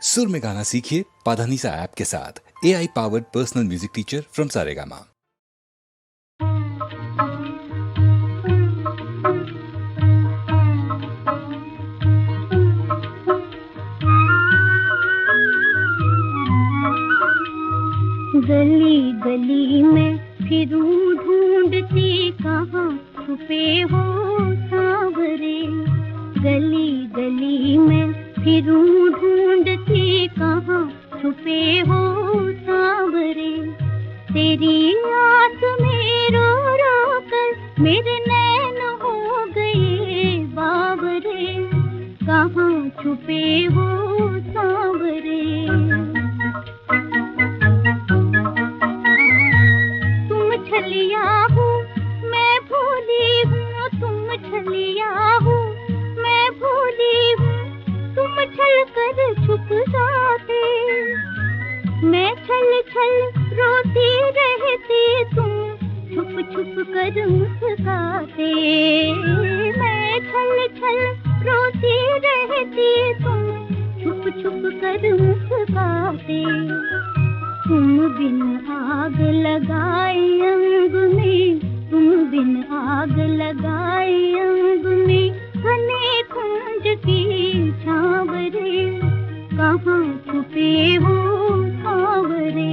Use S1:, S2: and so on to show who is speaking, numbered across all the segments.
S1: सुर में गाना सीखिए पाधानीसा ऐप के साथ। AI powered personal music teacher from Saregama.
S2: गली गली में फिरूं ढूंढती कहाँ छुपे हो सांवरे। गली गली में फिरूं ढूंढती कहाँ छुपे हो सांवरे। तेरी आस में रो रो कर मेरे नैन हो गए बावरे। कहाँ छुपे हो सांवरे। छलिया हूँ मैं भूली हूँ, तुम छलिया हूँ मैं भूली हूँ। तुम छल कर छुप जाते, मैं छल छल रोती रहती, तुम छुप छुप कर मुस्काते। मैं छल छल रोती रहती, तुम छुप छुप कर मुस्काते। तुम बिन आग लगाए अंग में, तुम बिन आग लगाए अंग में, घने कुंज की छावरे। कहाँ छुपे हो सांवरे।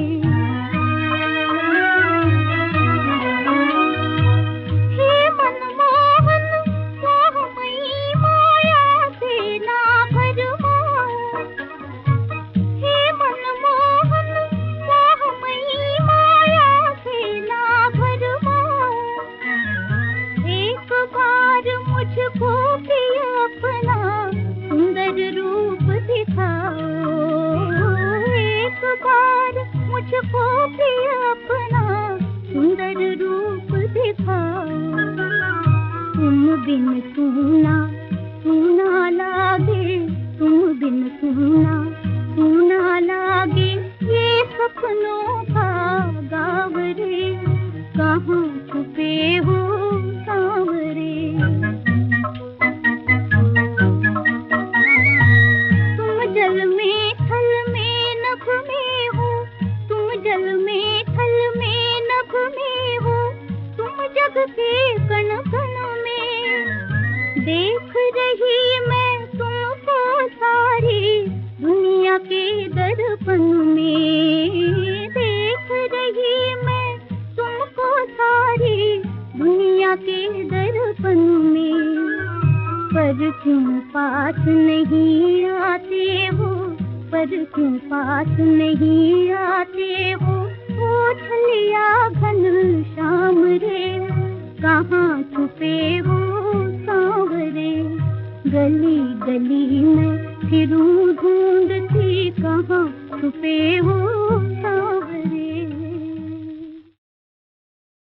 S2: हे मनमोहन मोहमयी माया से ना भरमाओ। हे मनमोहन मोहमयी माया से ना भरमाओ। एक बार मुझको भी अपना सुंदर रूप दिखाओ। एक बार मुझको भी अपना सुंदर रूप दिखाओ। तुम बिन सूना सूना लागे, तुम बिन सूना सूना लागे ये सपनों का गावरे। कहाँ छुपे हो सांवरे। तुम जल में थल में नभ में हो, तुम जल में थल में नभ में हो। तुम जग के कण कण में देख रही मैं तुमको सारी दुनिया के दर्पण में। देख रही मैं तुमको सारी दुनिया के दर्पण में। पर क्यों पास नहीं आते हो, पर क्यों पास नहीं आते हो। वो छलिया घन श्याम रे, कहाँ छुपे हो सांवरे। गली गली में फिरूं ढूंढती कहाँ छुपे हो सांवरे।